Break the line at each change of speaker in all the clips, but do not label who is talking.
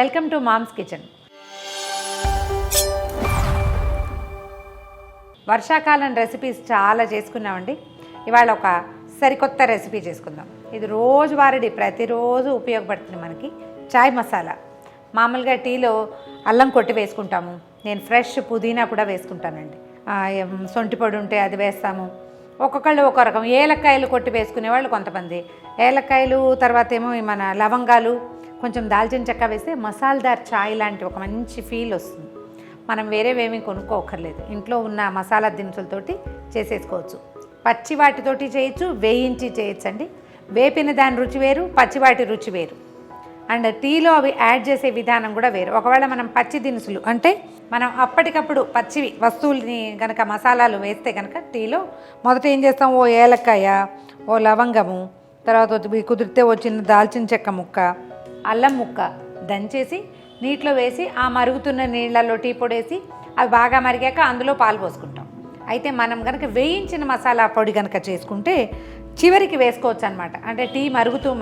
Welcome to mom's kitchen. వర్షాకాలం recipes చాలా చేసుకున్నామండి. ఇవాళ ఒక సరికొత్త రెసిపీ చేసుకుందాం. ఇది రోజువారీ ప్రతిరోజు ఉపయోగపడుతుంది మనకి. చాయ్ మసాలా. మామూలుగా టీలో అల్లం కొట్టి వేసుకుంటాము. నేను ఫ్రెష్ పుదీనా కూడా వేసుకుంటానండి. సొంటి పొడి ఉంటే అది వేస్తాము. ఒక్కొక్కళ్ళు ఒక రకం ఏలక్కాయలు కొట్టి వేసుకునేవాళ్ళు కొంతమంది. ఏలక్కాయలు తర్వాత ఏమో మన లవంగాలు కొంచెం దాల్చిన చెక్క వేస్తే మసాలాదార్ చాయ్ లాంటి ఒక మంచి ఫీల్ వస్తుంది. మనం వేరేవేమీ కొనుక్కోకర్లేదు. ఇంట్లో ఉన్న మసాలా దినుసులతోటి చేసేసుకోవచ్చు. పచ్చి వాటితోటి చేయొచ్చు, వేయించి చేయొచ్చు అండి. వేపిన దాని రుచి వేరు, పచ్చివాటి రుచి వేరు. అండ్ టీలో అవి యాడ్ చేసే విధానం కూడా వేరు. ఒకవేళ మనం పచ్చి దినుసులు అంటే మనం అప్పటికప్పుడు పచ్చివి వస్తువుల్ని కనుక మసాలాలు వేస్తే కనుక టీలో మొదట ఏం చేస్తాం, ఓ ఏలక్కాయ, ఓ లవంగము, తర్వాత కుదిరితే వచ్చిన దాల్చిన చెక్క ముక్క, అల్లం ముక్క దంచేసి నీటిలో వేసి ఆ మరుగుతున్న నీళ్ళల్లో టీ పొడేసి అవి బాగా మరిగాక అందులో పాలు పోసుకుంటాం. అయితే మనం కనుక వేయించిన మసాలా పొడి కనుక చేసుకుంటే చివరికి వేసుకోవచ్చు అనమాట. అంటే టీ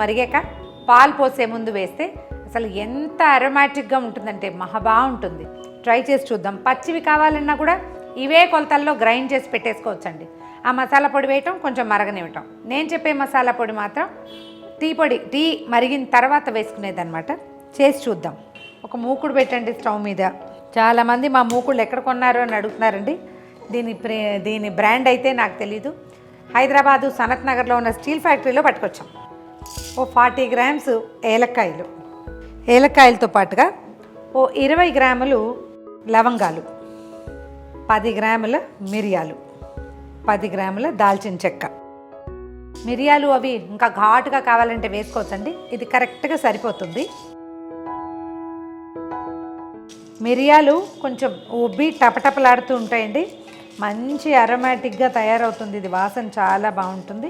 మరిగాక పాలు పోసే ముందు వేస్తే అసలు ఎంత అరోమాటిక్గా ఉంటుందంటే మహా బాగుంటుంది. ట్రై చేసి చూద్దాం. పచ్చివి కావాలన్నా కూడా ఇవే కొలతల్లో గ్రైండ్ చేసి పెట్టేసుకోవచ్చండి. ఆ మసాలా పొడి వేయటం, కొంచెం మరగనివ్వటం. నేను చెప్పే మసాలా పొడి మాత్రం టీ మరిగిన తర్వాత వేసుకునేదన్నమాట. చేసి చూద్దాం. ఒక మూకుడు పెట్టండి స్టవ్ మీద. చాలామంది మా మూకుళ్ళు ఎక్కడ కొన్నారు అని అడుగుతున్నారండి. దీని బ్రాండ్ అయితే నాకు తెలీదు. హైదరాబాదు సనత్ నగర్లో ఉన్న స్టీల్ ఫ్యాక్టరీలో పట్టుకొచ్చాం. ఓ 40 గ్రామ్స్ ఏలక్కాయలతో పాటుగా ఓ 20 గ్రాములు లవంగాలు, 10 గ్రాముల మిరియాలు, 10 గ్రాముల దాల్చిన చెక్క. మిరియాలు అవి ఇంకా ఘాటుగా కావాలంటే వేసుకోవచ్చండి. ఇది కరెక్ట్గా సరిపోతుంది. మిరియాలు కొంచెం ఉబ్బి టపటపలాడుతూ ఉంటాయండి. మంచి అరోమాటిక్గా తయారవుతుంది. ఇది వాసన చాలా బాగుంటుంది.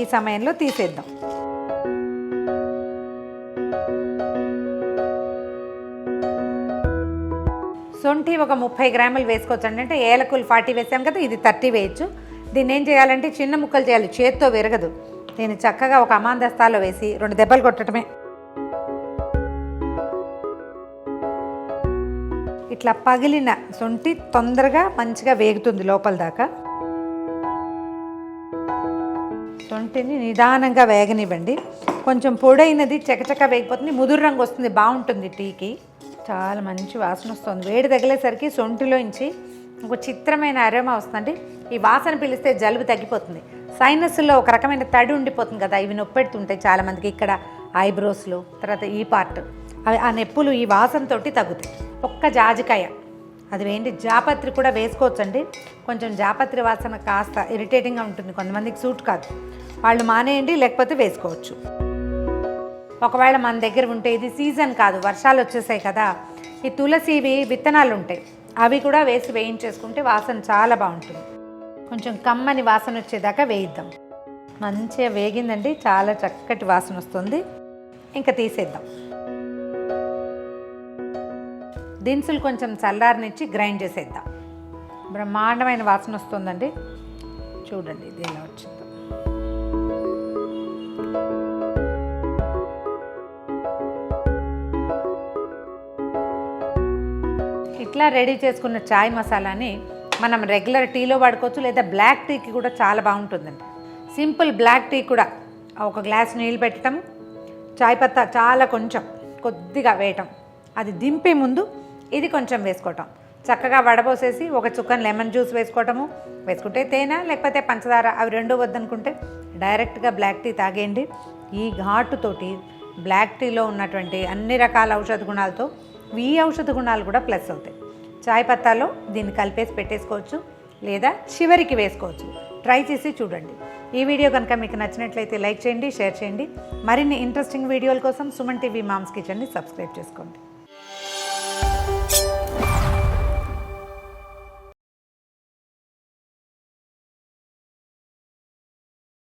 ఈ సమయంలో తీసేద్దాం. సొంఠి ఒక 30 గ్రాములు వేసుకోవచ్చండి. అంటే ఏలకులు 40 వేసాం కదా, ఇది 30 వేయచ్చు. దీన్ని ఏం చేయాలంటే చిన్న ముక్కలు చేయాలి, చేత్తో విరగదు. దీన్ని చక్కగా ఒక అమాందస్తాలో వేసి 2 దెబ్బలు కొట్టడమే. ఇట్లా పగిలిన సొంఠి తొందరగా మంచిగా వేగుతుంది లోపల దాకా. సొంఠిని నిదానంగా వేగనివ్వండి. కొంచెం పొడైనది చకచక వేగిపోతుంది, ముదురు రంగు వస్తుంది, బాగుంటుంది టీకి. చాలా మంచి వాసన వస్తుంది. వేడి తగిలేసరికి సొంటిలోంచి ఒక చిత్రమైన అరోమా వస్తుందండి. ఈ వాసన పిలిస్తే జలుబు తగ్గిపోతుంది. సైనస్లో ఒక రకమైన తడి ఉండిపోతుంది కదా, ఇవి నొప్పెడుతుంటాయి చాలామందికి. ఇక్కడ ఐబ్రోస్లో, తర్వాత ఈ పార్ట్, అవి ఆ నొప్పులు ఈ వాసనతో తగ్గుతాయి. ఒక్క జాజికాయ అది వేయండి. జాపత్రి కూడా వేసుకోవచ్చండి. కొంచెం జాపత్రి వాసన కాస్త ఇరిటేటింగ్గా ఉంటుంది, కొంతమందికి సూట్ కాదు. వాళ్ళు మానేయండి, లేకపోతే వేసుకోవచ్చు. ఒకవేళ మన దగ్గర ఉంటే, ఇది సీజన్ కాదు, వర్షాలు వచ్చేసాయి కదా, ఈ తులసివి విత్తనాలు ఉంటాయి, అవి కూడా వేసి వేయించేసుకుంటే వాసన చాలా బాగుంటుంది. కొంచెం కమ్మని వాసన వచ్చేదాకా వేయిద్దాం. మంచిగా వేగిందండి, చాలా చక్కటి వాసన వస్తుంది. ఇంకా తీసేద్దాం. దినుసులు కొంచెం చల్లారనిచ్చి గ్రైండ్ చేసేద్దాం. బ్రహ్మాండమైన వాసన వస్తుందండి. చూడండి ఇది ఎలా వచ్చిందో. ఇట్లా రెడీ చేసుకున్న చాయ్ మసాలాని మనం రెగ్యులర్ టీలో వాడుకోవచ్చు, లేదా బ్లాక్ టీకి కూడా చాలా బాగుంటుందండి. సింపుల్ బ్లాక్ టీ కూడా ఒక గ్లాస్ నీళ్ళు పెట్టడం, చాయ్ పత్తా చాలా కొంచెం కొద్దిగా వేయటం, అది దింపే ముందు ఇది కొంచెం వేసుకోవటం, చక్కగా వడబోసేసి ఒక చుక్కన లెమన్ జ్యూస్ వేసుకుంటే తేనె లేకపోతే పంచదార, అవి రెండూ వద్దనుకుంటే డైరెక్ట్గా బ్లాక్ టీ తాగేయండి. ఈ ఘాటుతోటి బ్లాక్ టీలో ఉన్నటువంటి అన్ని రకాల ఔషధ గుణాలతో ఈ ఔషధ గుణాలు కూడా ప్లస్ అవుతాయి. చాయ్ పత్తాలో దీన్ని కలిపేసి పెట్టేసుకోవచ్చు, లేదా చివరికి వేసుకోవచ్చు. ట్రై చేసి చూడండి. ఈ వీడియో కనుక మీకు నచ్చినట్లయితే లైక్ చేయండి, షేర్ చేయండి. మరిన్ని ఇంట్రెస్టింగ్ వీడియోల కోసం సుమన్ టీవీ మామ్స్ కిచెన్ని సబ్స్క్రైబ్ చేసుకోండి.